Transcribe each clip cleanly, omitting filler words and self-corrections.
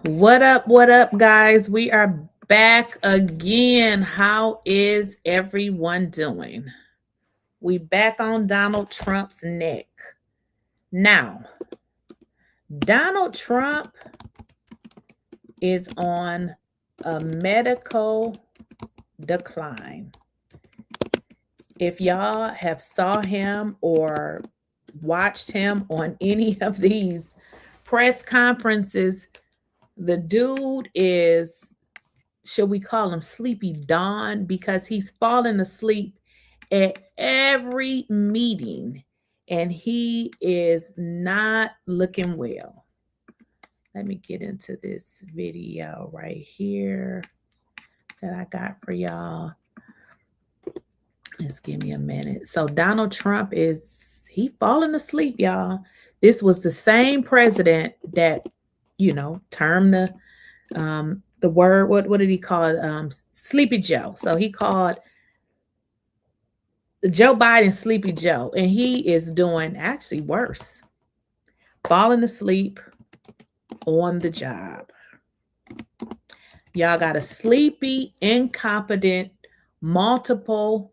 What up, guys? We are back again. How is everyone doing? We back on Donald Trump's neck. Now, Donald Trump is on a medical decline. If y'all have saw him or watched him on any of these press conferences, the dude is, should we call him Sleepy Don? Because he's falling asleep at every meeting and he is not looking well. Let me get into this video right here that I got for y'all. Just give me a minute. So Donald Trump he falling asleep, y'all. This was the same president that, termed the word, what did he call it? Sleepy Joe. So he called Joe Biden Sleepy Joe, and he is doing actually worse. Falling asleep on the job. Y'all got a sleepy, incompetent, multiple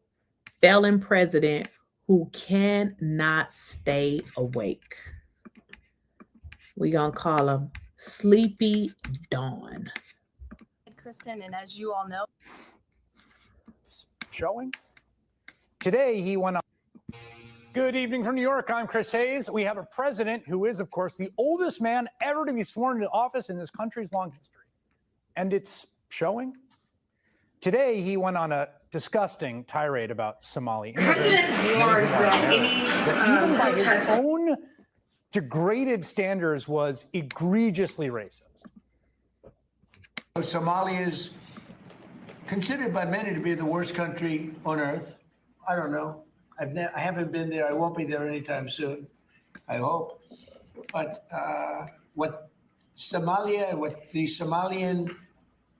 felon president who cannot stay awake. We're going to call him Sleepy Dawn. Kristen, and as you all know, it's showing. Today, he went on. Good evening from New York. I'm Chris Hayes. We have a president who is, of course, the oldest man ever to be sworn into office in this country's long history. And it's showing. Today, he went on a disgusting tirade about Somali immigrants. That even by his own degraded standards was egregiously racist. Somalia is considered by many to be the worst country on earth. I don't know. I haven't been there. I won't be there anytime soon, I hope. But what the Somalian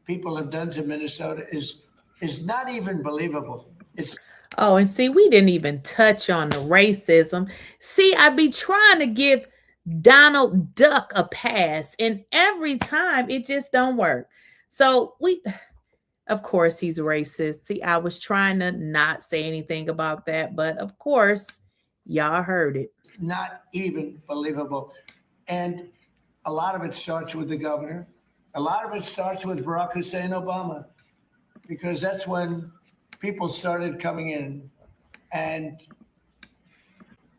people have done to Minnesota is not even believable. Oh, and see, we didn't even touch on the racism. See, I be trying to give Donald Duck a pass, and every time it just don't work. So of course, he's racist. See, I was trying to not say anything about that, but of course, y'all heard it. Not even believable. And a lot of it starts with the governor. A lot of it starts with Barack Hussein Obama, because that's when people started coming in. And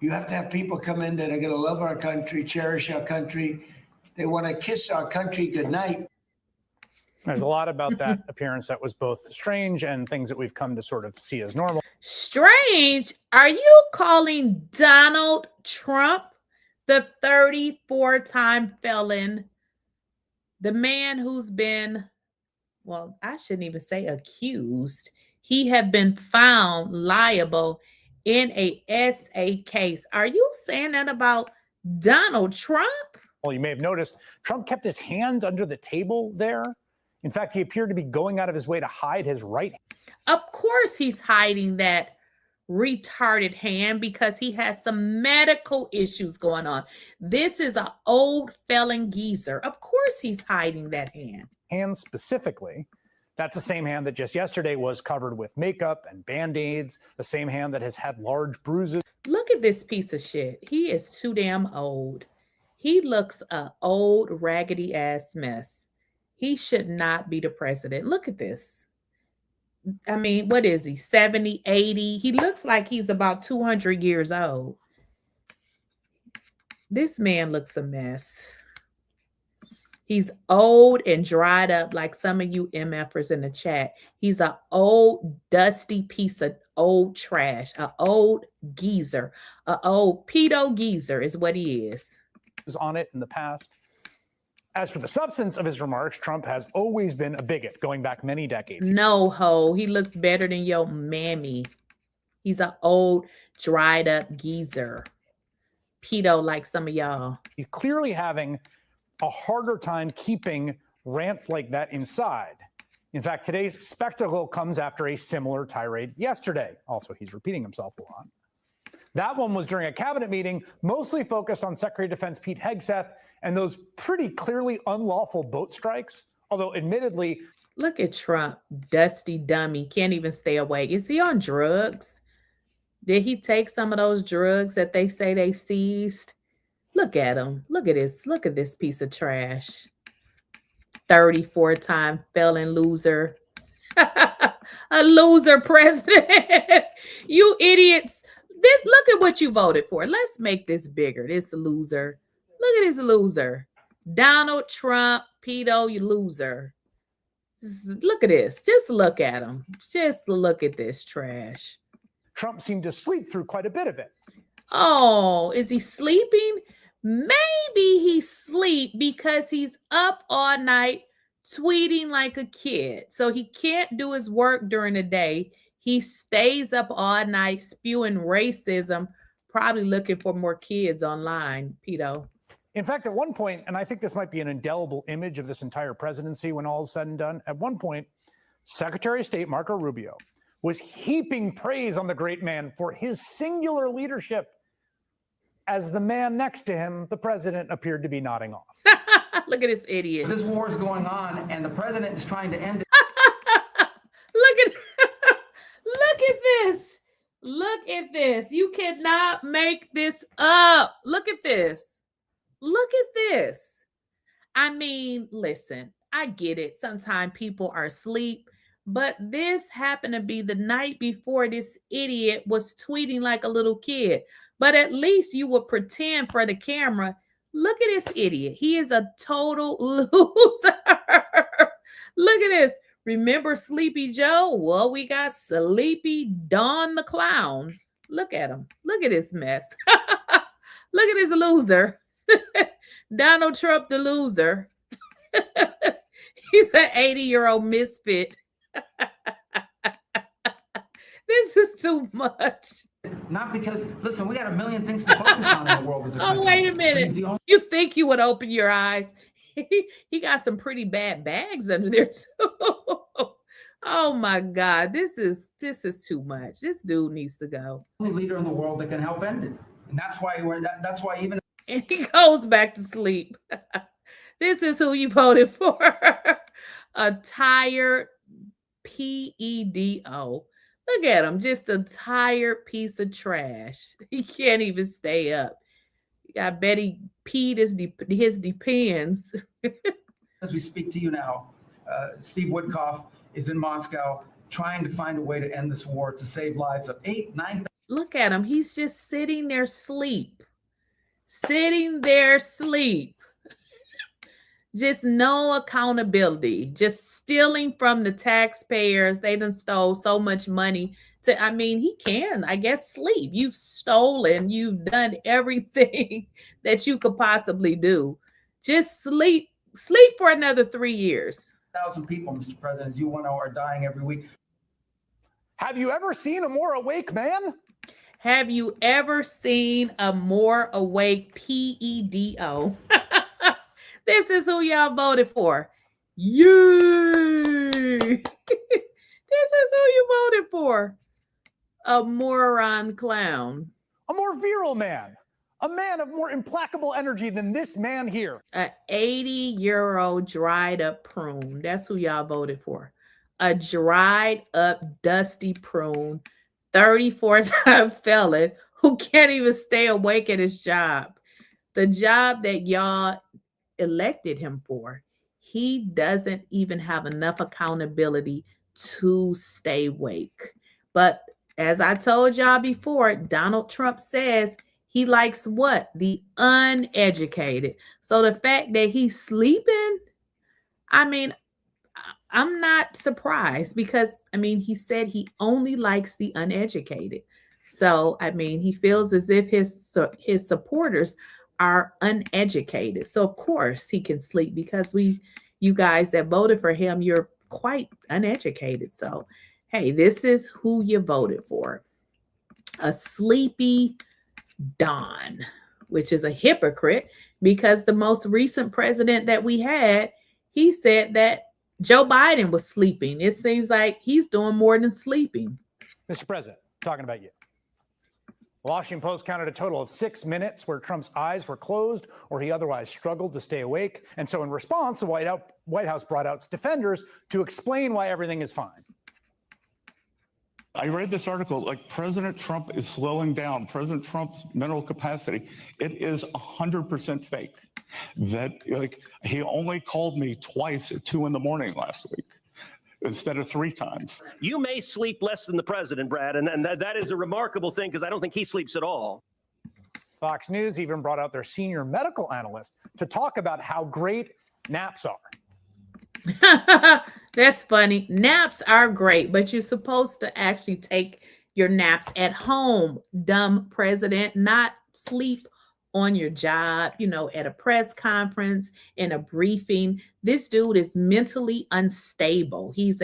you have to have people come in that are going to love our country, cherish our country. They want to kiss our country goodnight. There's a lot about that appearance that was both strange and things that we've come to sort of see as normal. Strange? Are you calling Donald Trump the 34-time felon, the man who's been, well, I shouldn't even say accused. He had been found liable in a SA case. Are you saying that about Donald Trump? Well, you may have noticed Trump kept his hand under the table there. In fact, he appeared to be going out of his way to hide his right hand. Of course he's hiding that retarded hand because he has some medical issues going on. This is an old felon geezer. Of course he's hiding that hand. Hand specifically. That's the same hand that just yesterday was covered with makeup and Band-Aids, the same hand that has had large bruises. Look at this piece of shit. He is too damn old. He looks an old, raggedy-ass mess. He should not be the president. Look at this. I mean, what is he, 70, 80? He looks like he's about 200 years old. This man looks a mess. He's old and dried up like some of you MFers in the chat. He's an old, dusty piece of old trash, an old geezer, an old pedo geezer is what he is. On it in the past. As for the substance of his remarks, Trump has always been a bigot, going back many decades. No, ho. He looks better than your mammy. He's an old, dried up geezer. Pedo like some of y'all. He's clearly having a harder time keeping rants like that inside. In fact, today's spectacle comes after a similar tirade yesterday. Also, he's repeating himself a lot. That one was during a cabinet meeting, mostly focused on Secretary of Defense Pete Hegseth and those pretty clearly unlawful boat strikes. Although admittedly, look at Trump, dusty dummy, can't even stay awake. Is he on drugs? Did he take some of those drugs that they say they seized? Look at him. Look at this. Look at this piece of trash. 34-time felon loser. A loser president. You idiots. Look at what you voted for. Let's make this bigger. This loser. Look at this loser. Donald Trump, pedo, you loser. Look at this. Just look at him. Just look at this trash. Trump seemed to sleep through quite a bit of it. Oh, is he sleeping? Maybe he sleep because he's up all night tweeting like a kid. So he can't do his work during the day. He stays up all night spewing racism, probably looking for more kids online, pedo. In fact, at one point, and I think this might be an indelible image of this entire presidency when all is said and done, at one point, Secretary of State Marco Rubio was heaping praise on the great man for his singular leadership as the man next to him, the president, appeared to be nodding off. Look at this idiot. This war is going on and the president is trying to end it. Look at this. Look at this. You cannot make this up. Look at this. Look at this. I mean, listen, I get it. Sometimes people are asleep, but this happened to be the night before this idiot was tweeting like a little kid. But at least you would pretend for the camera. Look at this idiot. He is a total loser. Look at this. Remember Sleepy Joe? Well, we got Sleepy Don the Clown. Look at him. Look at this mess. Look at this loser. Donald Trump, the loser. He's an 80-year-old misfit. This is too much. Not because, listen, we got a million things to focus on in the world as a country. Oh, wait a minute. You think you would open your eyes? He got some pretty bad bags under there too. Oh my God, this is too much. This dude needs to go. Only leader in the world that can help end it, and that's why that's why even. And he goes back to sleep. This is who you voted for. A tired PEDO. Look at him, just a tired piece of trash. He can't even stay up. I bet he peed his depends. As we speak to you now, Steve Witkoff is in Moscow trying to find a way to end this war, to save lives of 8,000-9,000. Look at him. He's just sitting there asleep. Sitting there asleep. Just no accountability. Just stealing from the taxpayers. They done stole so much money. I mean, he can, I guess, sleep. You've stolen. You've done everything that you could possibly do. Just sleep. Sleep for another 3 years. 1,000 people, Mr. President, as you know, are dying every week. Have you ever seen a more awake man? Have you ever seen a more awake PEDO? This is who y'all voted for. Yay! This is who you voted for. A moron clown. A more virile man. A man of more implacable energy than this man here. A 80-year-old dried up prune. That's who y'all voted for. A dried up, dusty prune, 34-time felon who can't even stay awake at his job. The job that y'all elected him for. He doesn't even have enough accountability to stay awake. But as I told y'all before, Donald Trump says he likes what? The uneducated. So the fact that he's sleeping, I mean, I'm not surprised because, I mean, he said he only likes the uneducated. So, I mean, he feels as if his supporters are uneducated. So, of course, he can sleep because you guys that voted for him, you're quite uneducated. So, hey, this is who you voted for. A sleepy Don, which is a hypocrite because the most recent president that we had, he said that Joe Biden was sleeping. It seems like he's doing more than sleeping. Mr. President, talking about you. Washington Post counted a total of 6 minutes where Trump's eyes were closed or he otherwise struggled to stay awake. And so in response, the White House brought out its defenders to explain why everything is fine. I read this article, like President Trump is slowing down, President Trump's mental capacity. It is 100% fake. That, like, he only called me twice at 2 a.m. last week instead of 3 times. You may sleep less than the president, Brad, and that is a remarkable thing because I don't think he sleeps at all. Fox News even brought out their senior medical analyst to talk about how great naps are. That's funny. Naps are great, but you're supposed to actually take your naps at home, dumb president, not sleep on your job, at a press conference, in a briefing. This dude is mentally unstable. He's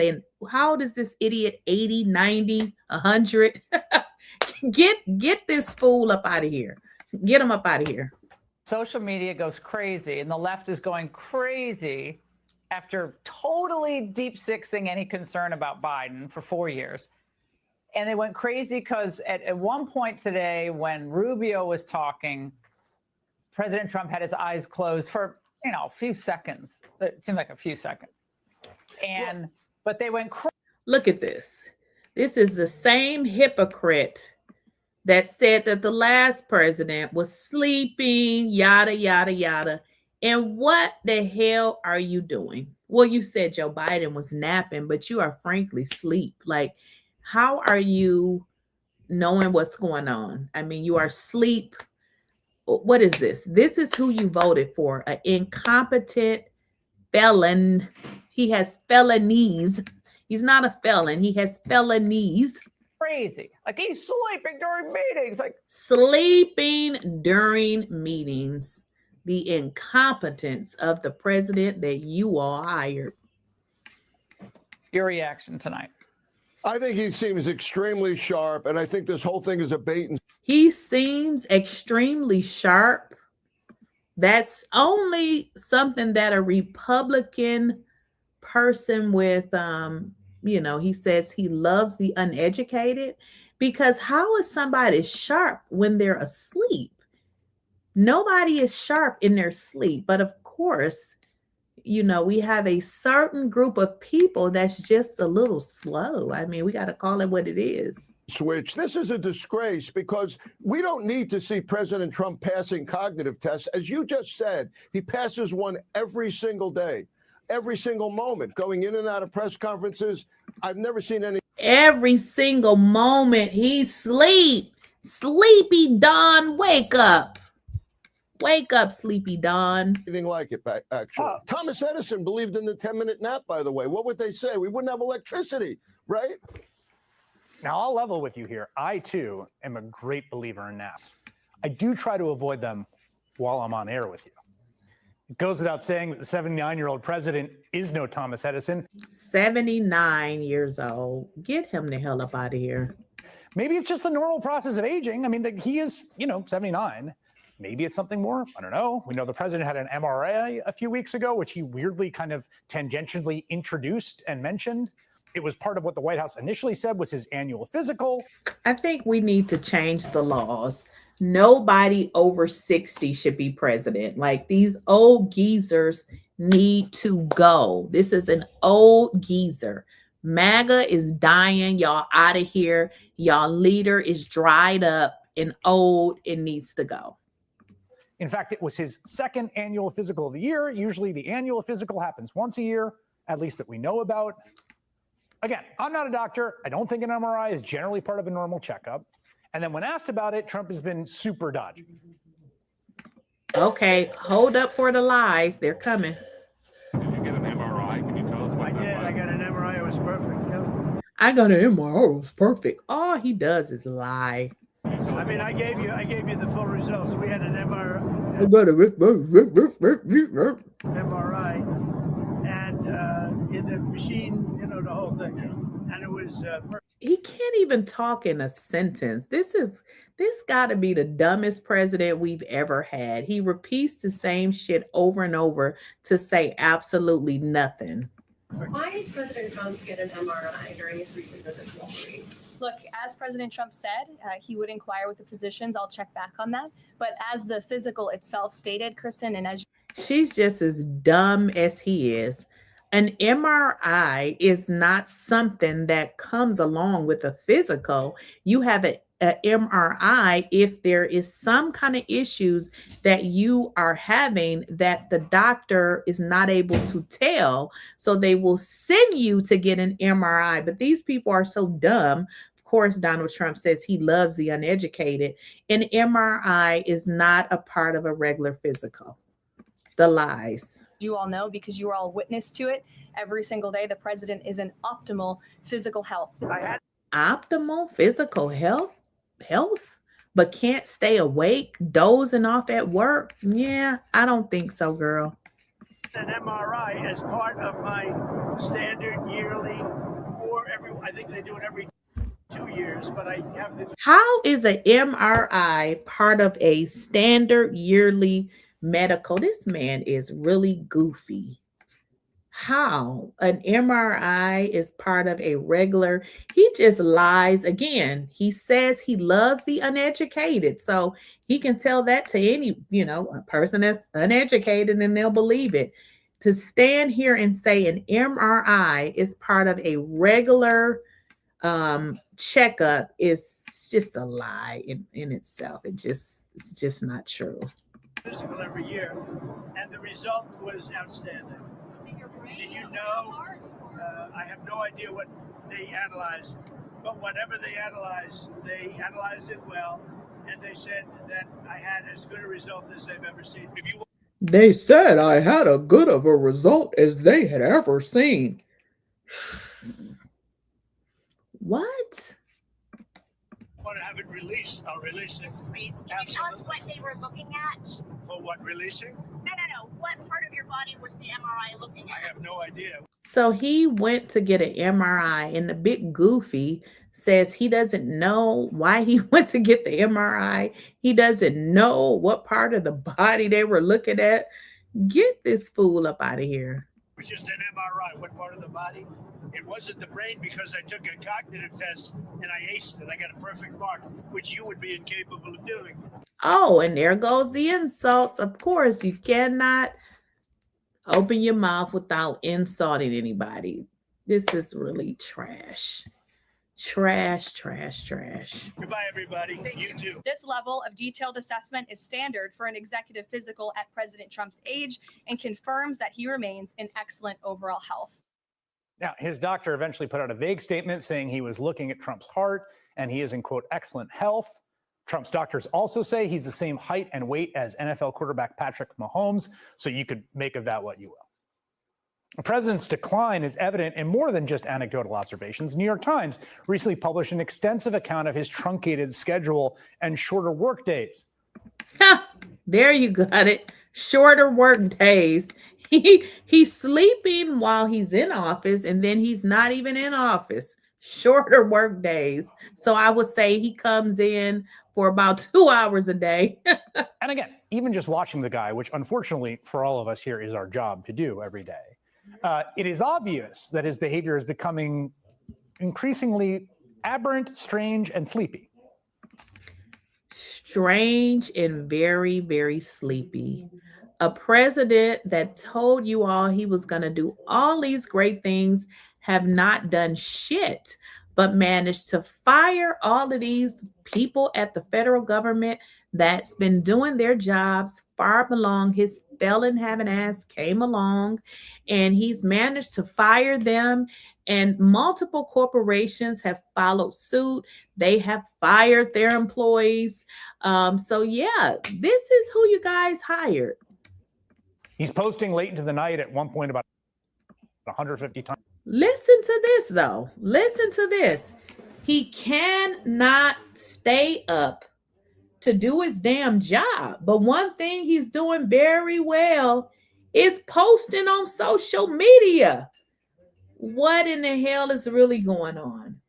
how old is this idiot? 80, 90, 100? Get this fool up out of here. Get him up out of here. Social media goes crazy, and the left is going crazy after totally deep sixing any concern about Biden for 4 years. And they went crazy because at one point today, when Rubio was talking, President Trump had his eyes closed for, a few seconds. It seemed like a few seconds. But they went crazy. Look at this. This is the same hypocrite that said that the last president was sleeping, yada, yada, yada. And what the hell are you doing? Well, you said Joe Biden was napping, but you are frankly asleep. Like, how are you knowing what's going on? I mean, you are asleep. What is this? This is who you voted for, an incompetent felon. He has felonies. He's not a felon. He has felonies. Crazy. Like, he's sleeping during meetings. Like, sleeping during meetings. The incompetence of the president that you all hired. Your reaction tonight? I think he seems extremely sharp, and I think this whole thing is a bait and He seems extremely sharp. That's only something that a Republican person with, he says he loves the uneducated, because how is somebody sharp when they're asleep? Nobody is sharp in their sleep. But of course, we have a certain group of people that's just a little slow. I mean, we got to call it what it is. switch. This is a disgrace because we don't need to see President Trump passing cognitive tests. As you just said, he passes one every single day, every single moment, going in and out of press conferences. I've never seen any. Every single moment he sleep. Sleepy Don, wake up. Wake up, Sleepy Don. Anything like it, actually. Thomas Edison believed in the 10-minute nap, by the way. What would they say? We wouldn't have electricity, right? Now, I'll level with you here. I, too, am a great believer in naps. I do try to avoid them while I'm on air with you. It goes without saying that the 79-year-old president is no Thomas Edison. 79 years old. Get him the hell up out of here. Maybe it's just the normal process of aging. I mean, he is, 79. Maybe it's something more. I don't know. We know the president had an MRI a few weeks ago, which he weirdly kind of tangentially introduced and mentioned. It was part of what the White House initially said was his annual physical. I think we need to change the laws. Nobody over 60 should be president. Like, these old geezers need to go. This is an old geezer. MAGA is dying. Y'all out of here. Y'all leader is dried up and old and needs to go. In fact, it was his second annual physical of the year. Usually the annual physical happens once a year, at least that we know about. Again, I'm not a doctor. I don't think an MRI is generally part of a normal checkup. And then when asked about it, Trump has been super dodgy. Okay, hold up for the lies. They're coming. Did you get an MRI? Can you tell us what I did. I got an MRI. It was perfect. Yeah. I got an MRI. It was perfect. All he does is lie. I mean, I gave you the full results. We had an MRI, and in the machine, the whole thing, and it was. He can't even talk in a sentence. This got to be the dumbest president we've ever had. He repeats the same shit over and over to say absolutely nothing. Why did President Trump get an MRI during his recent visit to Wall Street? Look, as President Trump said, he would inquire with the physicians. I'll check back on that. But as the physical itself stated, Kristen, and as She's just as dumb as he is. An MRI is not something that comes along with a physical. You have a MRI if there is some kind of issues that you are having that the doctor is not able to tell. So they will send you to get an MRI. But these people are so dumb. Of course, Donald Trump says he loves the uneducated. An MRI is not a part of a regular physical. The lies. you all know, because you are all witness to it every single day, the president is in optimal physical health. Optimal physical health, but can't stay awake, dozing off at work. Yeah, I don't think so, girl. An MRI as part of my standard yearly, or I think they do it every 2 years, but I have this. How is an MRI part of a standard yearly medical? This man is really goofy. How an MRI is part of a regular, he just lies again. He says he loves the uneducated. So he can tell that to any, a person that's uneducated and they'll believe it. To stand here and say an MRI is part of a regular checkup is just a lie in itself. It's just not true. Physical every year, and the result was outstanding. Did you know? I have no idea what they analyzed, but whatever they analyzed it well, and they said that I had as good a result as they've ever seen. They said I had as good of a result as they had ever seen. What? Want to have it released? I'll release it. Please, can you tell us what they were looking at? For what, releasing? No. What part of your body was the MRI looking at? I have no idea. So he went to get an MRI, and the big goofy says he doesn't know why he went to get the MRI. He doesn't know what part of the body they were looking at. Get this fool up out of here. It was just an MRI. What part of the body? It wasn't the brain, because I took a cognitive test and I aced it. I got a perfect mark, which you would be incapable of doing. Oh, and there goes the insults. Of course, you cannot open your mouth without insulting anybody. This is really trash. Trash. Goodbye, everybody. You too. This level of detailed assessment is standard for an executive physical at President Trump's age and confirms that he remains in excellent overall health. Now, his doctor eventually put out a vague statement saying he was looking at Trump's heart and he is in, quote, excellent health. Trump's doctors also say he's the same height and weight as NFL quarterback Patrick Mahomes, so you could make of that what you will. The president's decline is evident in more than just anecdotal observations. New York Times recently published an extensive account of his truncated schedule and shorter work days. There you got it. Shorter work days. He's sleeping while he's in office, and then he's not even in office. Shorter work days. So I would say he comes in for about 2 hours a day. And again, even just watching the guy, which unfortunately for all of us here is our job to do every day, it is obvious that his behavior is becoming increasingly aberrant, strange, and sleepy. Strange and very, very sleepy. A president that told you all he was going to do all these great things have not done shit, but managed to fire all of these people at the federal government that's been doing their jobs far along. His felon having ass came along, and he's managed to fire them, and multiple corporations have followed suit. They have fired their employees. So yeah, this is who you guys hired. He's posting late into the night at one point about 150 times. Listen to this, though. Listen to this. He cannot stay up to do his damn job. But one thing he's doing very well is posting on social media. What in the hell is really going on?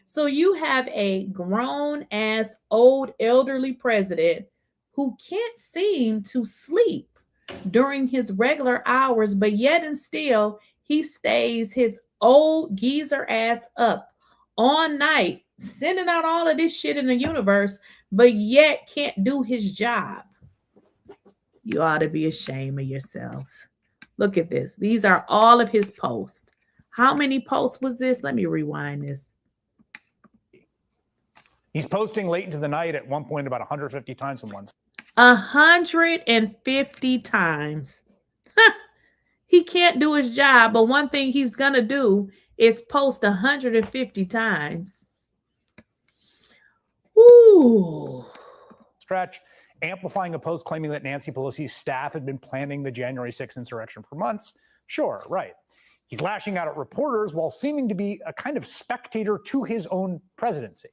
So you have a grown-ass, old, elderly president who can't seem to sleep during his regular hours, but yet and still he stays his old geezer ass up all night sending out all of this shit in the universe, but yet can't do his job. You ought to be ashamed of yourselves. Look at this. These are all of his posts. How many posts was this? Let me rewind this. He's posting late into the night at one point about 150 times in one. 150 times. He can't do his job, but one thing he's going to do is post 150 times. Ooh. Stretch, amplifying a post claiming that Nancy Pelosi's staff had been planning the January 6th insurrection for months. Sure, right. He's lashing out at reporters while seeming to be a kind of spectator to his own presidency.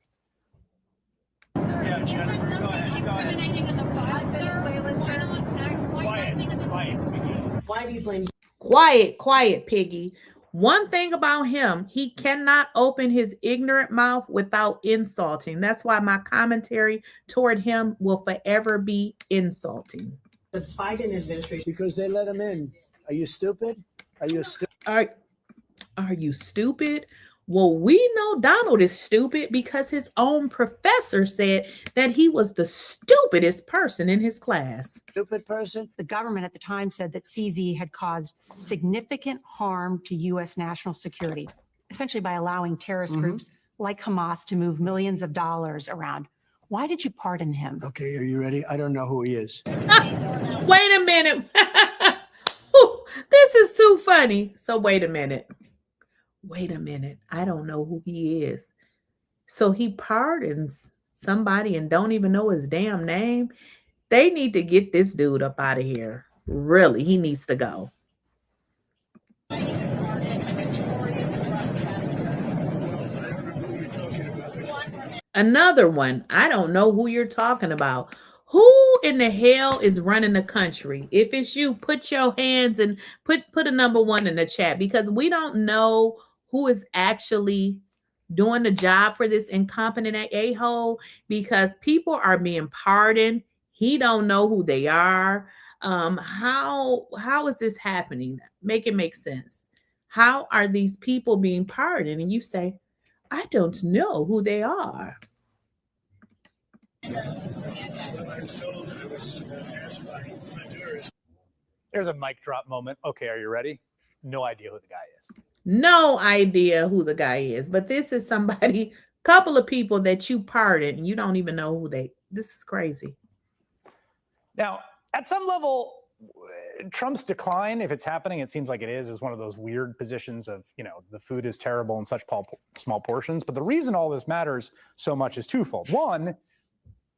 Why do you blame? Quiet, Piggy. One thing about him, he cannot open his ignorant mouth without insulting. That's why my commentary toward him will forever be insulting. The Biden administration. Because they let him in. Are you stupid? Are you stupid? Are you stupid? Well, we know Donald is stupid because his own professor said that he was the stupidest person in his class. Stupid person? The government at the time said that CZ had caused significant harm to U.S. national security, essentially by allowing terrorist groups like Hamas to move millions of dollars around. Why did you pardon him? Okay, are you ready? I don't know who he is. Wait a minute. This is too funny. So wait a minute. I don't know who he is. So he pardons somebody and don't even know his damn name. They need to get this dude up out of here. Really, he needs to go. Another one. I don't know who you're talking about. Who in the hell is running the country? If it's you, put your hands and put a number 1 in the chat, because we don't know who is actually doing the job for this incompetent a-hole, because people are being pardoned. He don't know who they are. How is this happening? Make it make sense. How are these people being pardoned? And you say, I don't know who they are. There's a mic drop moment. Okay, are you ready? No idea who the guy is. No idea who the guy is, but this is somebody, couple of people that you pardoned and you don't even know who this is crazy. Now, at some level, Trump's decline, if it's happening, it seems like it is one of those weird positions of, the food is terrible in such small portions. But the reason all this matters so much is twofold. One,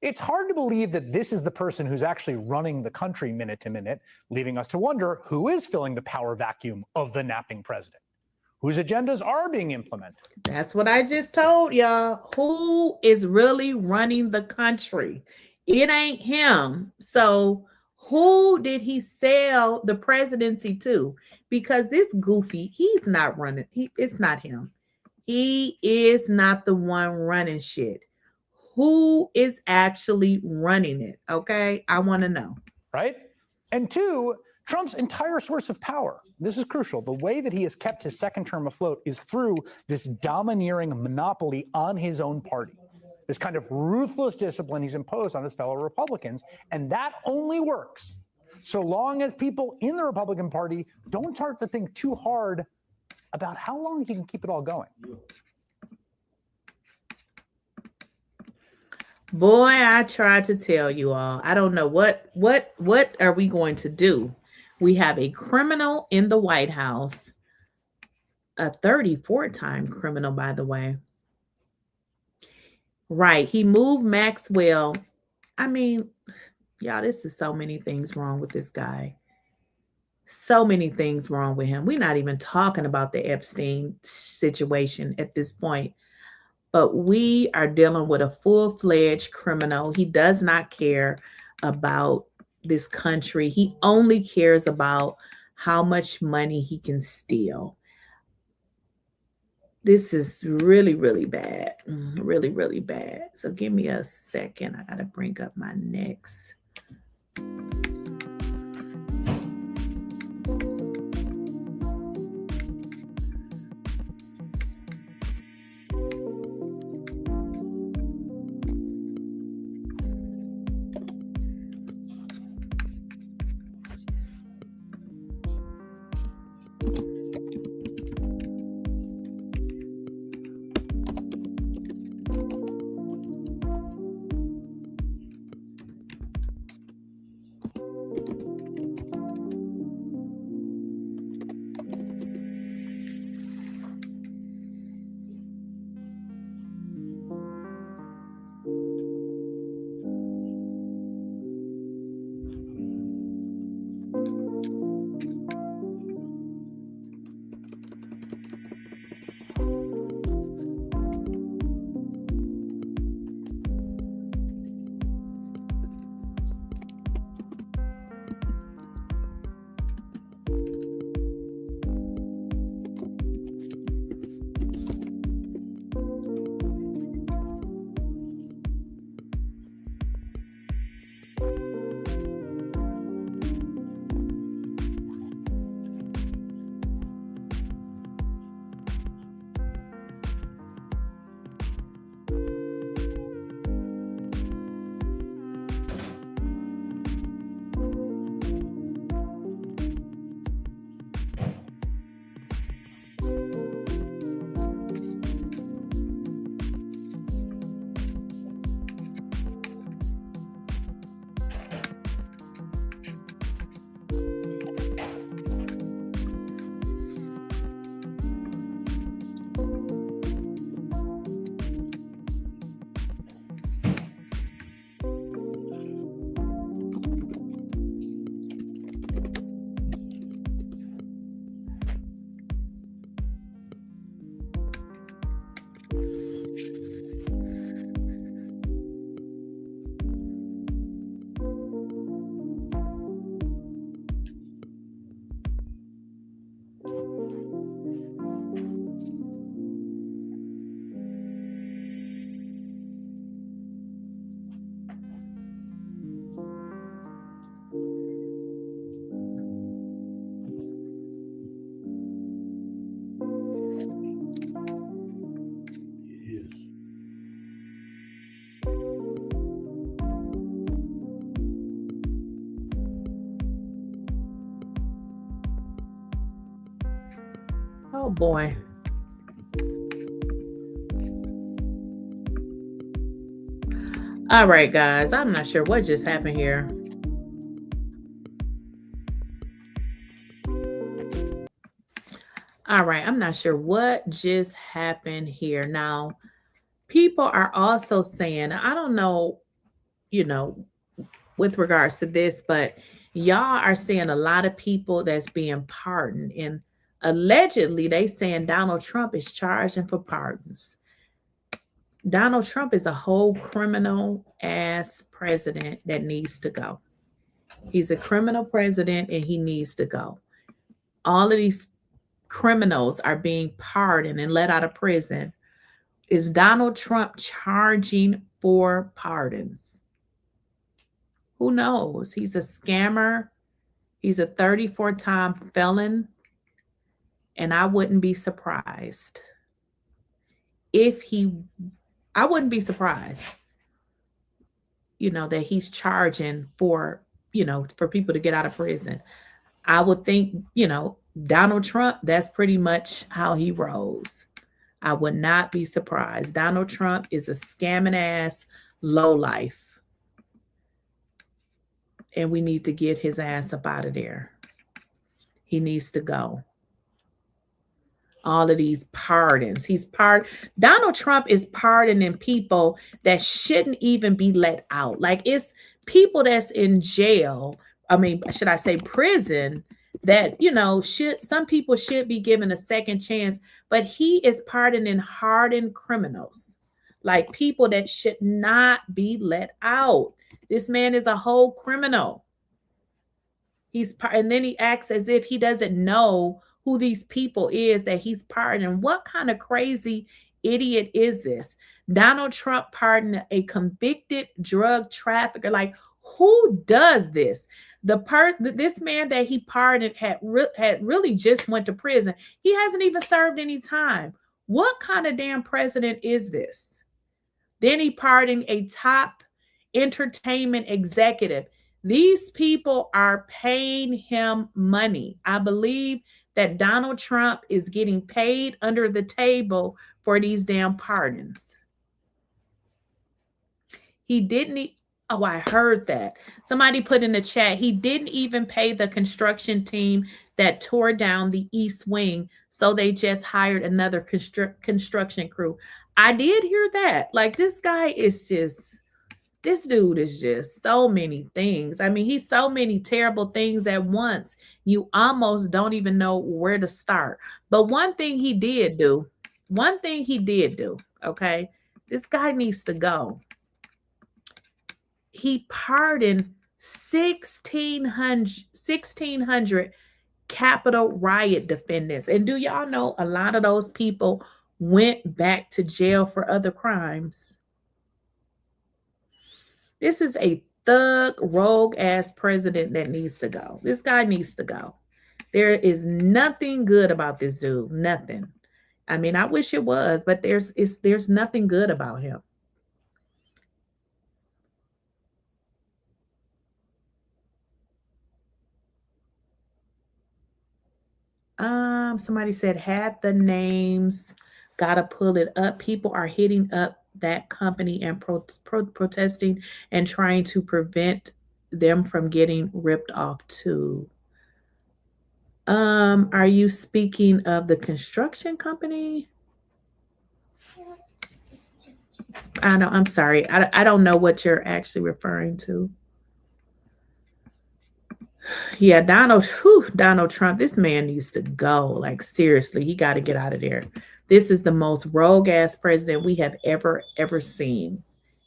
it's hard to believe that this is the person who's actually running the country minute to minute, leaving us to wonder who is filling the power vacuum of the napping president, whose agendas are being implemented. That's what I just told y'all. Who is really running the country? It ain't him. So who did he sell the presidency to? Because this goofy, he's not running. It's not him. He is not the one running shit. Who is actually running it? Okay, I want to know. Right? And two, Trump's entire source of power, this is crucial, the way that he has kept his second term afloat is through this domineering monopoly on his own party, this kind of ruthless discipline he's imposed on his fellow Republicans. And that only works so long as people in the Republican Party don't start to think too hard about how long he can keep it all going. Boy, I tried to tell you all. I don't know what are we going to do? We have a criminal in the White House, a 34-time criminal, by the way. Right. He moved Maxwell. I mean, y'all, this is so many things wrong with this guy. So many things wrong with him. We're not even talking about the Epstein situation at this point. But we are dealing with a full-fledged criminal. He does not care about this country. He only cares about how much money he can steal. This is really, really bad. Really, really bad. So give me a second. I got to bring up my next. Oh boy. All right, guys. I'm not sure what just happened here. All right. I'm not sure what just happened here. Now, people are also saying, I don't know, with regards to this, but y'all are seeing a lot of people that's being pardoned. And allegedly, they saying Donald Trump is charging for pardons. Donald Trump is a whole criminal ass president that needs to go. He's a criminal president and he needs to go. All of these criminals are being pardoned and let out of prison. Is Donald Trump charging for pardons? Who knows? He's a scammer. He's a 34-time felon. And I wouldn't be surprised I wouldn't be surprised, that he's charging for, for people to get out of prison. I would think, Donald Trump, that's pretty much how he rolls. I would not be surprised. Donald Trump is a scamming ass lowlife. And we need to get his ass up out of there. He needs to go. All of these pardons. Donald Trump is pardoning people that shouldn't even be let out. Like, it's people that's in jail. I mean, should I say prison, that, some people should be given a second chance, but he is pardoning hardened criminals, like people that should not be let out. This man is a whole criminal. And then he acts as if he doesn't know who these people is that he's pardoning. What kind of crazy idiot is this? Donald Trump pardoned a convicted drug trafficker. Like, who does this? This man that he pardoned had really just went to prison. He hasn't even served any time. What kind of damn president is this? Then he pardoned a top entertainment executive. These people are paying him money. I believe that Donald Trump is getting paid under the table for these damn pardons. He didn't. Oh, I heard that. Somebody put in the chat, he didn't even pay the construction team that tore down the East Wing, so they just hired another construction crew. I did hear that. Like, this dude is just so many things. I mean, he's so many terrible things at once. You almost don't even know where to start. But one thing he did do, okay? This guy needs to go. He pardoned 1,600 Capitol riot defendants. And do y'all know a lot of those people went back to jail for other crimes? This is a thug, rogue-ass president that needs to go. This guy needs to go. There is nothing good about this dude. Nothing. I mean, I wish it was, but there's nothing good about him. Somebody said, had the names, gotta pull it up. People are hitting up that company and protesting and trying to prevent them from getting ripped off too. Are you speaking of the construction company? I know, I'm sorry. I don't know what you're actually referring to. Yeah, Donald Trump, this man needs to go. Like, seriously, he got to get out of there. This is the most rogue-ass president we have ever seen.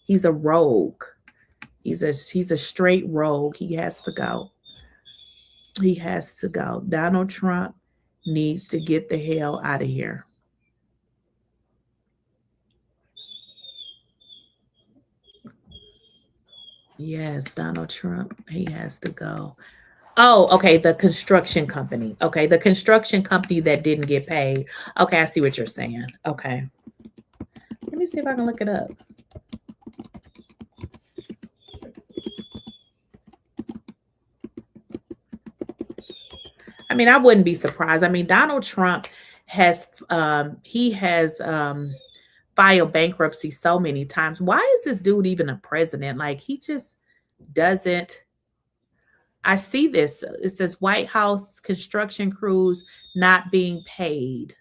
He's a rogue. He's a straight rogue. He has to go. He has to go. Donald Trump needs to get the hell out of here. Yes, Donald Trump, he has to go. Oh, okay, the construction company. Okay, the construction company that didn't get paid. Okay, I see what you're saying. Okay. Let me see if I can look it up. I mean, I wouldn't be surprised. I mean, Donald Trump has filed bankruptcy so many times. Why is this dude even a president? Like, he just doesn't. I see this. It says White House construction crews not being paid.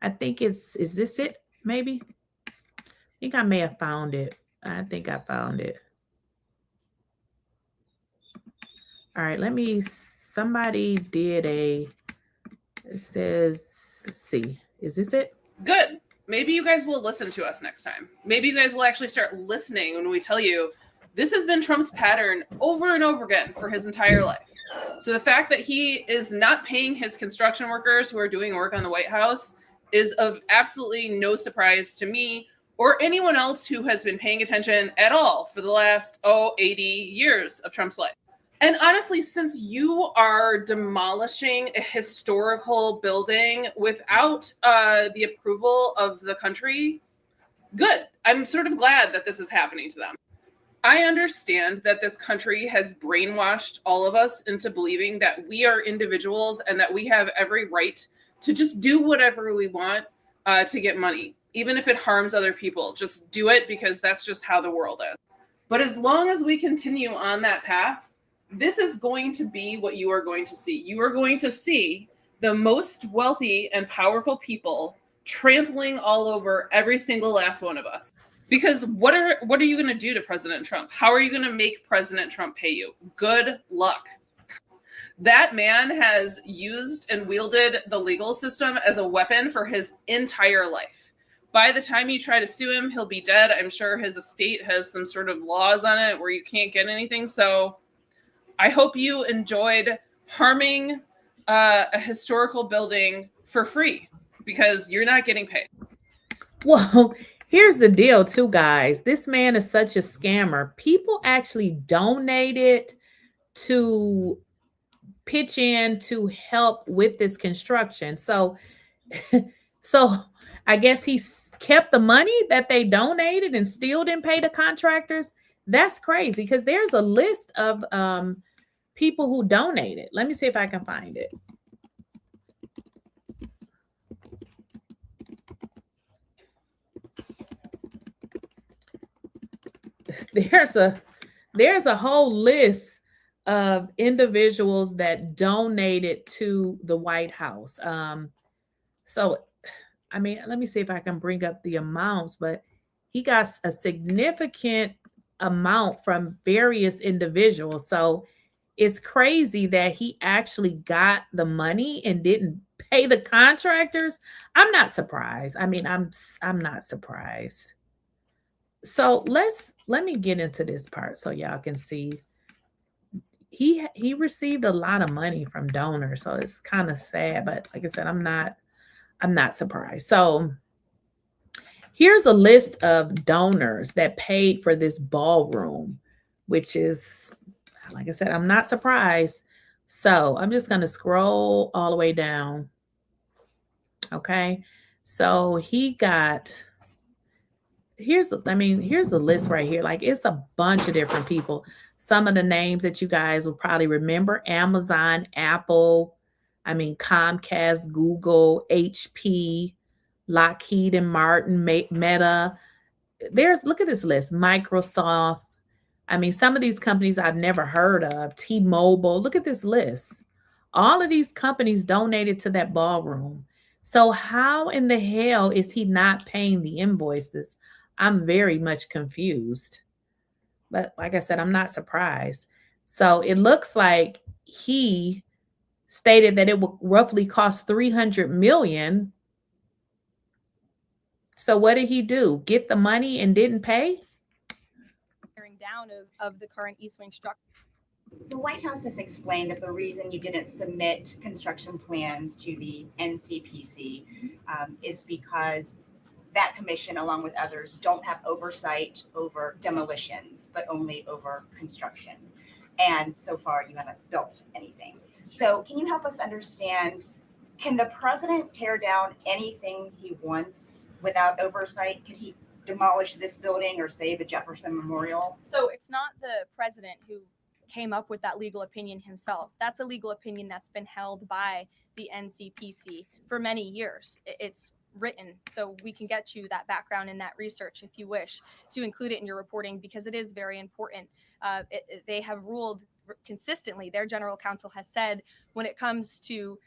I think is this it? Maybe. I think I may have found it. I think I found it. All right, somebody did it says, let's see. Is this it? Good. Maybe you guys will listen to us next time. Maybe you guys will actually start listening when we tell you this has been Trump's pattern over and over again for his entire life. So the fact that he is not paying his construction workers who are doing work on the White House is of absolutely no surprise to me or anyone else who has been paying attention at all for the last, 80 years of Trump's life. And honestly, since you are demolishing a historical building without the approval of the country, good. I'm sort of glad that this is happening to them. I understand that this country has brainwashed all of us into believing that we are individuals and that we have every right to just do whatever we want to get money, even if it harms other people. Just do it because that's just how the world is. But as long as we continue on that path, this is going to be what you are going to see. You are going to see the most wealthy and powerful people trampling all over every single last one of us. Because what are you going to do to President Trump? How are you going to make President Trump pay you? Good luck. That man has used and wielded the legal system as a weapon for his entire life. By the time you try to sue him, he'll be dead. I'm sure his estate has some sort of laws on it where you can't get anything. So I hope you enjoyed harming a historical building for free because you're not getting paid. Well, here's the deal too, guys. This man is such a scammer. People actually donated to pitch in to help with this construction. So I guess he kept the money that they donated and still didn't pay the contractors. That's crazy because there's a list of people who donated. Let me see if I can find it. There's a whole list of individuals that donated to the White House. So, I mean, let me see if I can bring up the amounts, but he got a significant amount from various individuals. So it's crazy that he actually got the money and didn't pay the contractors. I'm not surprised. I mean, I'm not surprised. So let me get into this part so y'all can see. He received a lot of money from donors, so it's kind of sad. But like I said, I'm not surprised. So here's a list of donors that paid for this ballroom, which is, like I said, I'm not surprised. So I'm just gonna scroll all the way down. Okay, so he got. Here's the list right here. Like, it's a bunch of different people. Some of the names that you guys will probably remember: Amazon, Apple, Comcast, Google, HP, Lockheed and Martin, Meta. Look at this list: Microsoft. Some of these companies I've never heard of. T-Mobile. Look at this list. All of these companies donated to that ballroom. So how in the hell is he not paying the invoices? I'm very much confused. But like I said, I'm not surprised. So it looks like he stated that it would roughly cost $300 million. So what did he do? Get the money and didn't pay? Down of the current East Wing structure. The White House has explained that the reason you didn't submit construction plans to the NCPC is because that commission, along with others, don't have oversight over demolitions, but only over construction. And so far, you haven't built anything. So can you help us understand, can the president tear down anything he wants without oversight? Could he demolish this building or say the Jefferson Memorial? So it's not the president who came up with that legal opinion himself. That's a legal opinion that's been held by the NCPC for many years. It's written, so we can get you that background and that research if you wish to include it in your reporting, because it is very important. They have ruled consistently. Their general counsel has said when it comes to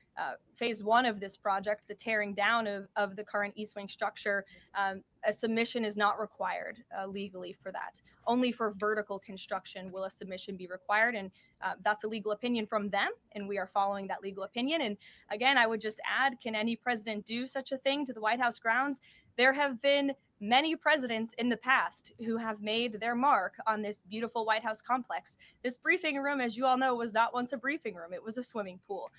phase one of this project, the tearing down of the current East Wing structure, a submission is not required legally for that. Only for vertical construction will a submission be required. And that's a legal opinion from them. And we are following that legal opinion. And again, I would just add, can any president do such a thing to the White House grounds? There have been many presidents in the past who have made their mark on this beautiful White House complex. This briefing room, as you all know, was not once a briefing room. It was a swimming pool.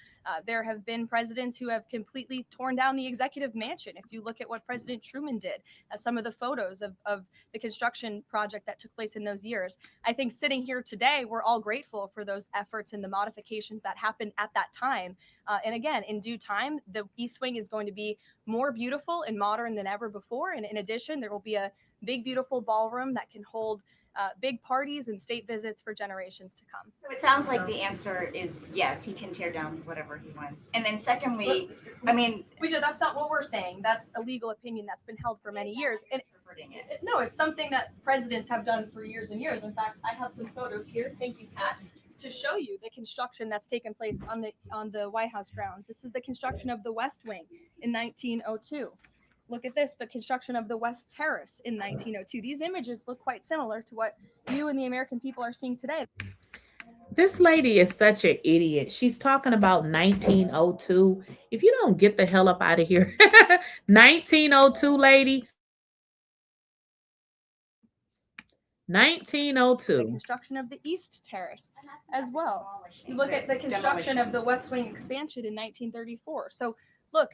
There have been presidents who have completely torn down the executive mansion. If you look at what President Truman did, some of the photos of the construction project that took place in those years, I think sitting here today, we're all grateful for those efforts and the modifications that happened at that time. And again, in due time, the East Wing is going to be more beautiful and modern than ever before. And in addition, there will be a big, beautiful ballroom that can hold big parties and state visits for generations to come. So it sounds like the answer is yes, he can tear down whatever he wants. And then secondly, I mean, that's not what we're saying. That's a legal opinion that's been held for many years. And no, it's something that presidents have done for years and years. In fact, I have some photos here. Thank you, Pat, to show you the construction that's taken place on the White House grounds. This is the construction of the West Wing in 1902. Look at this, the construction of the West Terrace in 1902. These images look quite similar to what you and the American people are seeing today. This lady is such an idiot. She's talking about 1902. If you don't get the hell up out of here. 1902, lady. 1902. The construction of the East Terrace as well. You look at the construction of the West Wing expansion in 1934. So look,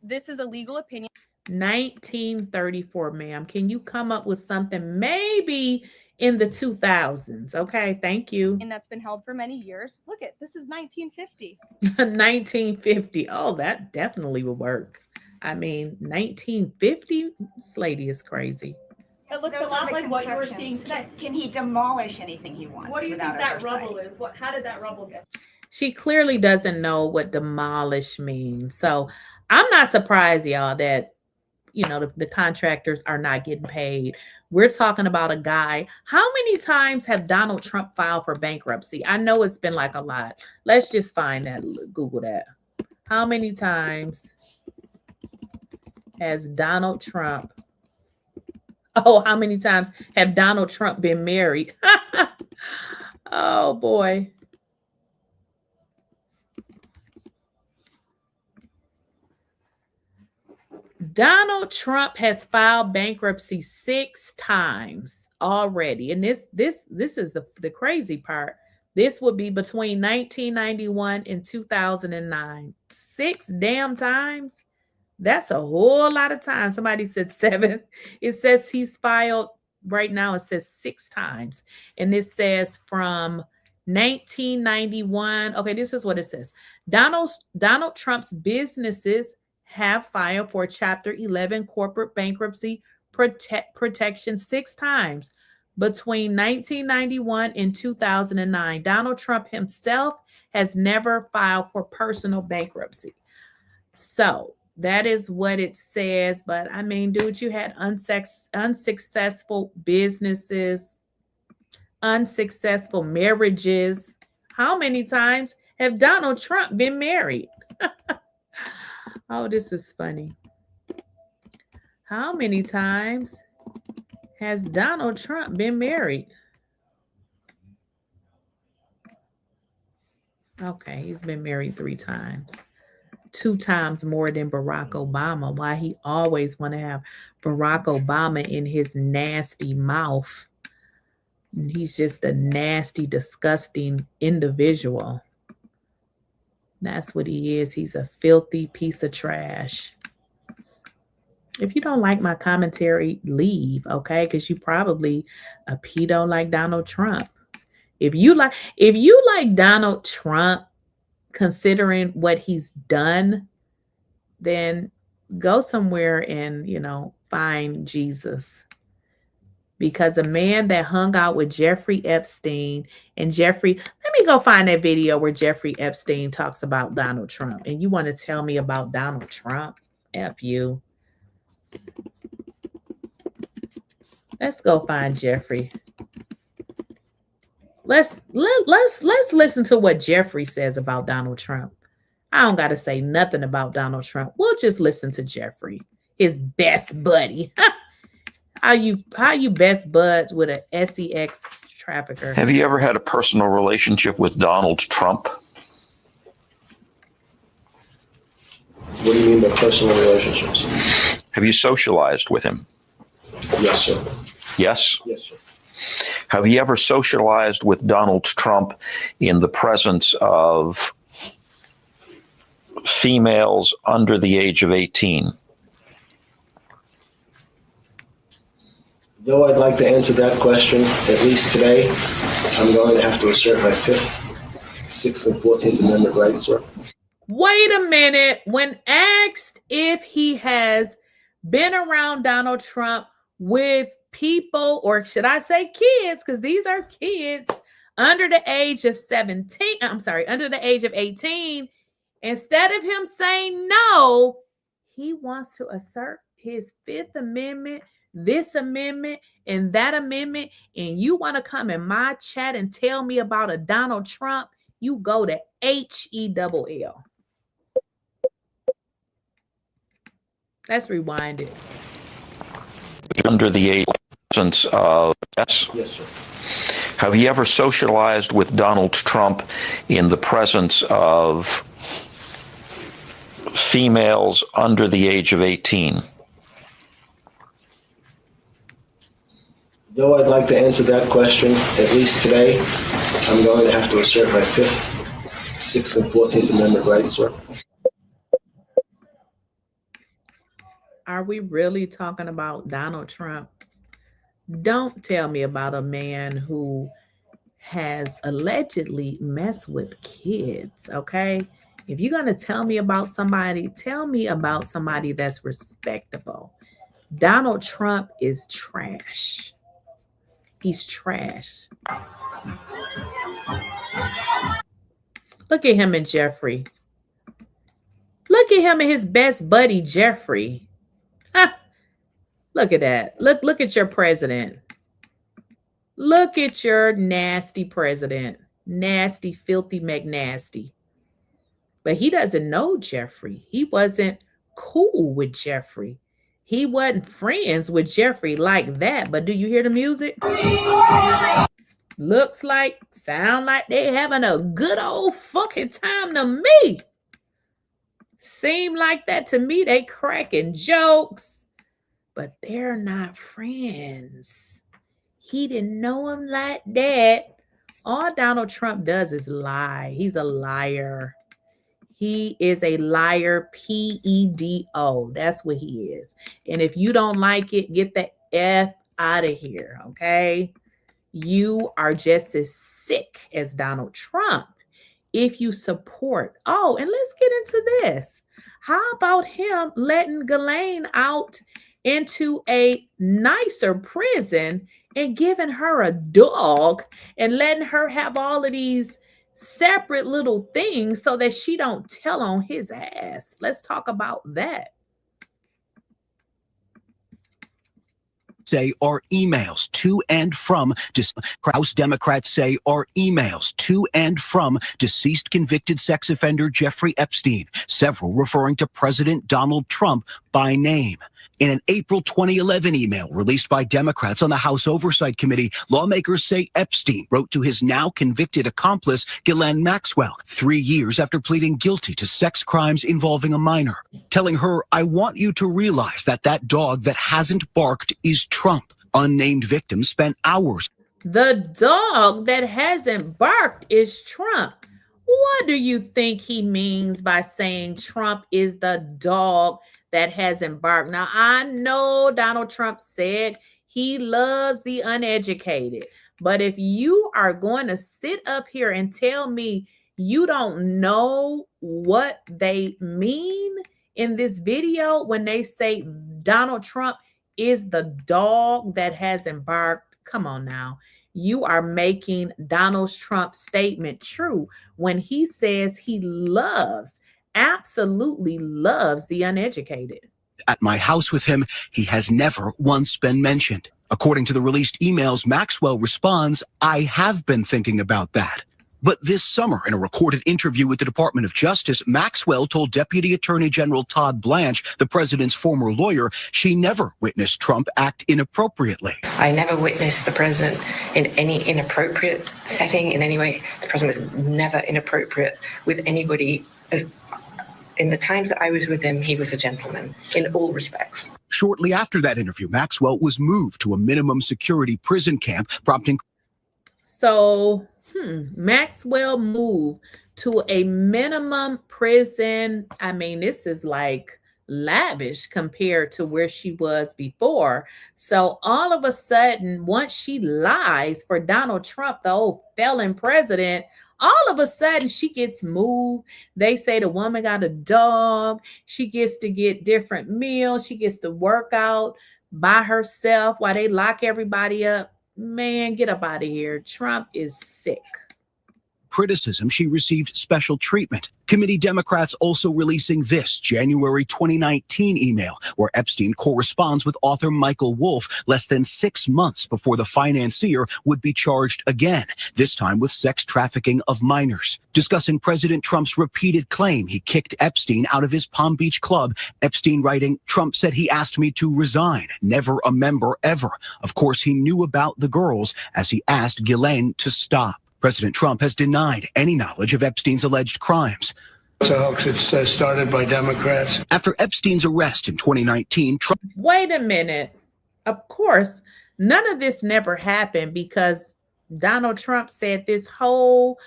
this is a legal opinion. 1934, ma'am. Can you come up with something maybe in the 2000s? Okay, thank you. And that's been held for many years. Look at this is 1950. 1950. Oh, that definitely would work. I mean, 1950. This lady is crazy. It looks a lot like what you were seeing today. Can he demolish anything he wants? What do you think that rubble is? How did that rubble get? She clearly doesn't know what demolish means. So I'm not surprised, y'all, that the contractors are not getting paid. We're talking about a guy. How many times have Donald Trump filed for bankruptcy? I know it's been like a lot. Let's just find that. Google that. How many times has Donald Trump? Oh, how many times have Donald Trump been married? Oh, boy. Donald Trump has filed bankruptcy 6 times already. And this is the crazy part. This would be between 1991 and 2009. 6 damn times. That's a whole lot of time. Somebody said 7. It says he's filed right now. It says 6 times. And this says from 1991. Okay, this is what it says. Donald Trump's businesses have filed for Chapter 11 corporate bankruptcy protection 6 times between 1991 and 2009. Donald Trump himself has never filed for personal bankruptcy. So that is what it says. But I mean, dude, you had unsuccessful businesses, unsuccessful marriages. How many times have Donald Trump been married? Oh, this is funny. How many times has Donald Trump been married? Okay, he's been married 3 times. 2 times more than Barack Obama. Why he always want to have Barack Obama in his nasty mouth. He's just a nasty, disgusting individual. That's what he is. He's a filthy piece of trash. If you don't like my commentary, leave, okay? Because you probably a pedo like Donald Trump. If you like Donald Trump, considering what he's done, then go somewhere and, find Jesus. because a man that hung out with Jeffrey Epstein and Jeffrey, let me go find that video where Jeffrey Epstein talks about Donald Trump. And you want to tell me about Donald Trump? F you. Let's go find Jeffrey. Let's listen to what Jeffrey says about Donald Trump. I don't got to say nothing about Donald Trump. We'll just listen to Jeffrey, his best buddy. How you best buds with a SEX trafficker? Have you ever had a personal relationship with Donald Trump? What do you mean by personal relationships? Have you socialized with him? Yes, sir. Yes? Yes, sir. Have you ever socialized with Donald Trump in the presence of females under the age of 18? Though I'd like to answer that question, at least today, I'm going to have to assert my 5th, 6th, and 14th Amendment rights, sir. Wait a minute. When asked if he has been around Donald Trump with people, or should I say kids, because these are kids under the age of 17, I'm sorry, under the age of 18, instead of him saying no, he wants to assert his 5th Amendment, this amendment, and that amendment, and you want to come in my chat and tell me about a Donald Trump, you go to HELL. Let's rewind it. Under the age of, yes? Yes, sir. Have you ever socialized with Donald Trump in the presence of females under the age of 18? Though I'd like to answer that question, at least today, I'm going to have to assert my 5th, 6th, and 14th Amendment rights, sir. Are we really talking about Donald Trump? Don't tell me about a man who has allegedly messed with kids, okay? If you're going to tell me about somebody, tell me about somebody that's respectable. Donald Trump is trash. He's trash. Look at him and Jeffrey. Look at him and his best buddy, Jeffrey. Look at that. Look at your president. Look at your nasty president. Nasty, filthy McNasty. But he doesn't know Jeffrey. He wasn't cool with Jeffrey. He wasn't friends with Jeffrey like that. But do you hear the music? Looks like, sound like they having a good old fucking time to me. Seem like that to me. They cracking jokes, but they're not friends. He didn't know him like that. All Donald Trump does is lie. He's a liar. He is a liar, PEDO. That's what he is. And if you don't like it, get the F out of here, okay? You are just as sick as Donald Trump if you support. Oh, and let's get into this. How about him letting Ghislaine out into a nicer prison and giving her a dog and letting her have all of these separate little things so that she don't tell on his ass? Let's talk about that. Say are emails to and from House Democrats say are emails to and from deceased convicted sex offender Jeffrey Epstein, several referring to President Donald Trump by name. In an April 2011 email released by Democrats on the House Oversight Committee, lawmakers say Epstein wrote to his now convicted accomplice, Ghislaine Maxwell, 3 years after pleading guilty to sex crimes involving a minor, telling her, "I want you to realize that that dog that hasn't barked is Trump." Unnamed victims spent hours. The dog that hasn't barked is Trump. What do you think he means by saying Trump is the dog that hasn't barked? Now, I know Donald Trump said he loves the uneducated, but if you are going to sit up here and tell me you don't know what they mean in this video when they say Donald Trump is the dog that has embarked. Come on now. You are making Donald Trump's statement true when he says he absolutely loves the uneducated. At my house with him, he has never once been mentioned. According to the released emails, Maxwell responds, I have been thinking about that. But this summer, in a recorded interview with the Department of Justice, Maxwell told Deputy Attorney General Todd Blanche, the president's former lawyer, she never witnessed Trump act inappropriately. I never witnessed the president in any inappropriate setting in any way. The president was never inappropriate with anybody. In the times that I was with him, he was a gentleman in all respects. Shortly after that interview, Maxwell was moved to a minimum security prison camp, prompting. So, Maxwell moved to a minimum prison. I mean, this is like lavish compared to where she was before. So all of a sudden, once she lies for Donald Trump, the old felon president, all of a sudden she gets moved. They say the woman got a dog. She gets to get different meals. She gets to work out by herself while they lock everybody up. Man, get up out of here. Trump is sick. Criticism, she received special treatment. Committee Democrats also releasing this January 2019 email where Epstein corresponds with author Michael Wolff less than 6 months before the financier would be charged again, this time with sex trafficking of minors. Discussing President Trump's repeated claim he kicked Epstein out of his Palm Beach club, Epstein writing, Trump said he asked me to resign, never a member ever. Of course, he knew about the girls as he asked Ghislaine to stop. President Trump has denied any knowledge of Epstein's alleged crimes. It's a hoax. It's started by Democrats. After Epstein's arrest in 2019, Trump... Wait a minute. Of course, none of this never happened because Donald Trump said this whole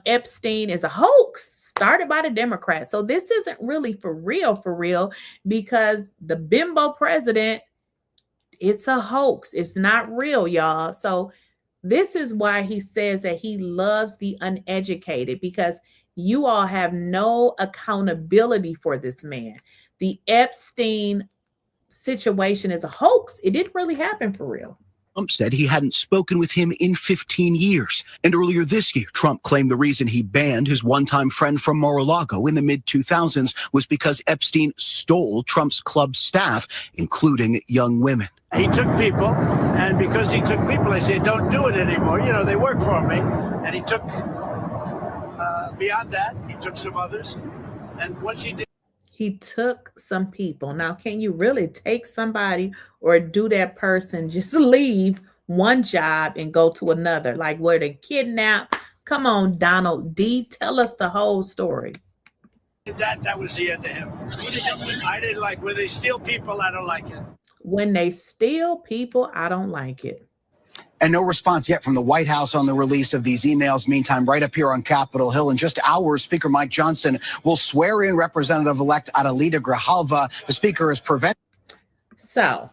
Epstein is a hoax started by the Democrats. So this isn't really for real, because the bimbo president, it's a hoax. It's not real, y'all. So this is why he says that he loves the uneducated, because you all have no accountability for this man. The Epstein situation is a hoax. It didn't really happen for real. Trump said he hadn't spoken with him in 15 years. And earlier this year, Trump claimed the reason he banned his one-time friend from Mar-a-Lago in the mid-2000s was because Epstein stole Trump's club staff, including young women. He took people, and because he took people, I said, don't do it anymore. You know, they work for me. And he took, beyond that, he took some others. And once he did, he took some people. Now, can you really take somebody or do that person just leave one job and go to another? Like where they kidnap? Come on, Donald D. Tell us the whole story. That was the end of him. I didn't like when they steal people. I don't like it. When they steal people, I don't like it. And no response yet from the White House on the release of these emails. Meantime, right up here on Capitol Hill, in just hours, Speaker Mike Johnson will swear in Representative-elect Adelita Grijalva. The speaker is preventing. So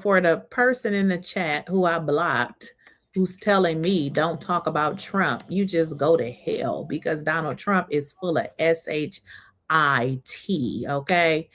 for the person in the chat who I blocked, who's telling me don't talk about Trump, you just go to hell, because Donald Trump is full of SHIT, okay?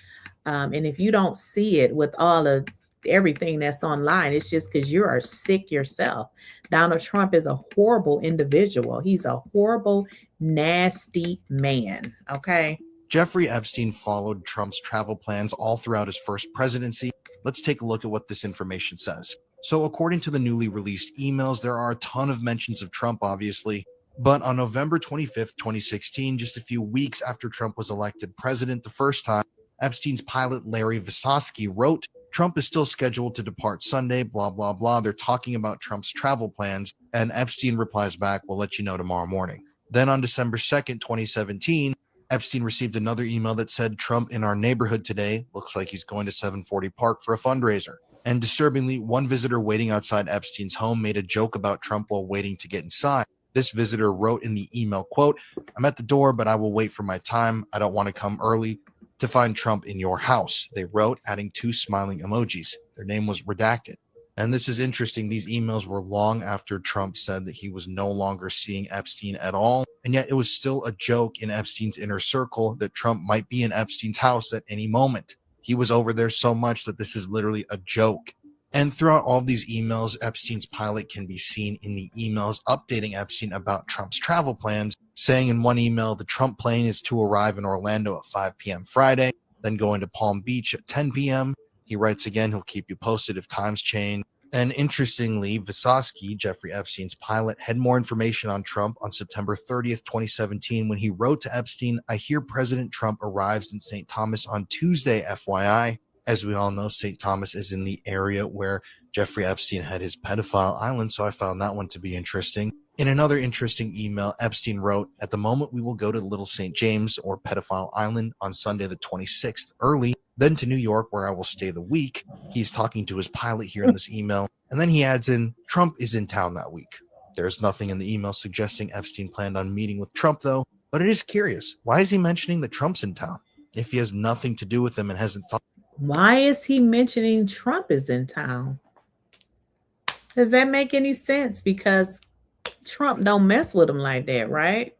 And if you don't see it with all of everything that's online, it's just because you are sick yourself. Donald Trump is a horrible individual. He's a horrible, nasty man, okay? Jeffrey Epstein followed Trump's travel plans all throughout his first presidency. Let's take a look at what this information says. So according to the newly released emails, there are a ton of mentions of Trump, obviously. But on November 25th, 2016, just a few weeks after Trump was elected president the first time, Epstein's pilot Larry Visosky wrote, Trump is still scheduled to depart Sunday, blah, blah, blah. They're talking about Trump's travel plans. And Epstein replies back, we'll let you know tomorrow morning. Then on December 2nd, 2017, Epstein received another email that said, Trump in our neighborhood today. Looks like he's going to 740 Park for a fundraiser. And disturbingly, one visitor waiting outside Epstein's home made a joke about Trump while waiting to get inside. This visitor wrote in the email, quote, I'm at the door, but I will wait for my time. I don't want to come early to find Trump in your house. They wrote, adding 2 smiling emojis. Their name was redacted. And this is interesting. These emails were long after Trump said that he was no longer seeing Epstein at all. And yet it was still a joke in Epstein's inner circle that Trump might be in Epstein's house at any moment. He was over there so much that this is literally a joke. And throughout all these emails, Epstein's pilot can be seen in the emails updating Epstein about Trump's travel plans, saying in one email, the Trump plane is to arrive in Orlando at 5 p.m. Friday, then going to Palm Beach at 10 p.m. He writes again, he'll keep you posted if times change. And interestingly, Vysotsky, Jeffrey Epstein's pilot, had more information on Trump on September 30th, 2017, when he wrote to Epstein, I hear President Trump arrives in St. Thomas on Tuesday, FYI. As we all know, St. Thomas is in the area where Jeffrey Epstein had his pedophile island, so I found that one to be interesting. In another interesting email, Epstein wrote, at the moment we will go to Little St. James or Pedophile Island on Sunday the 26th early, then to New York where I will stay the week. He's talking to his pilot here in this email, and then he adds in, Trump is in town that week. There's nothing in the email suggesting Epstein planned on meeting with Trump though, but it is curious. Why is he mentioning that Trump's in town if he has nothing to do with him and hasn't thought? Why is he mentioning Trump is in town? Does that make any sense? Because Trump don't mess with him like that, right?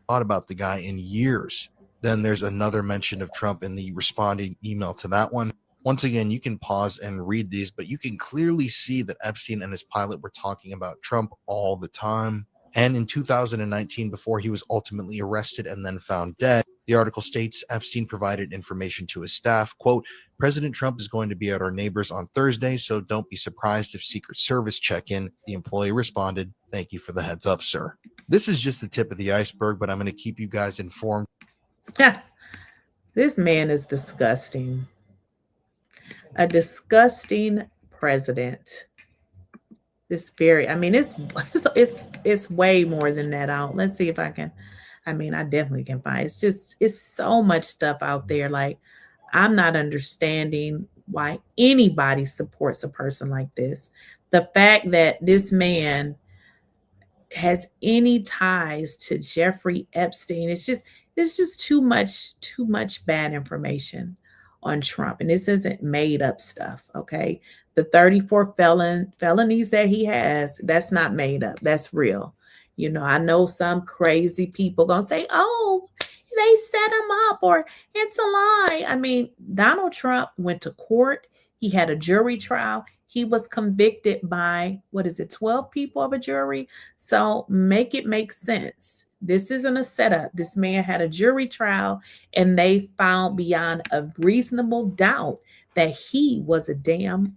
Thought about the guy in years. Then there's another mention of Trump in the responding email to that one. Once again, you can pause and read these, but you can clearly see that Epstein and his pilot were talking about Trump all the time. And in 2019, before he was ultimately arrested and then found dead, the article states Epstein provided information to his staff, quote, President Trump is going to be at our neighbors on Thursday, so don't be surprised if Secret Service check in. The employee responded, thank you for the heads up, sir. This is just the tip of the iceberg, but I'm going to keep you guys informed. Yeah, this man is disgusting. A disgusting president. It's very, I mean, it's way more than that out. Let's see if I can, I mean, I definitely can find, it's so much stuff out there. Like, I'm not understanding why anybody supports a person like this. The fact that this man has any ties to Jeffrey Epstein, it's just too much bad information on Trump. And this isn't made up stuff, okay? The 34 felonies that he has, that's not made up. That's real. You know, I know some crazy people gonna say, oh, they set him up or it's a lie. I mean, Donald Trump went to court. He had a jury trial. He was convicted by, 12 people of a jury? So make it make sense. This isn't a setup. This man had a jury trial and they found beyond a reasonable doubt that he was a damn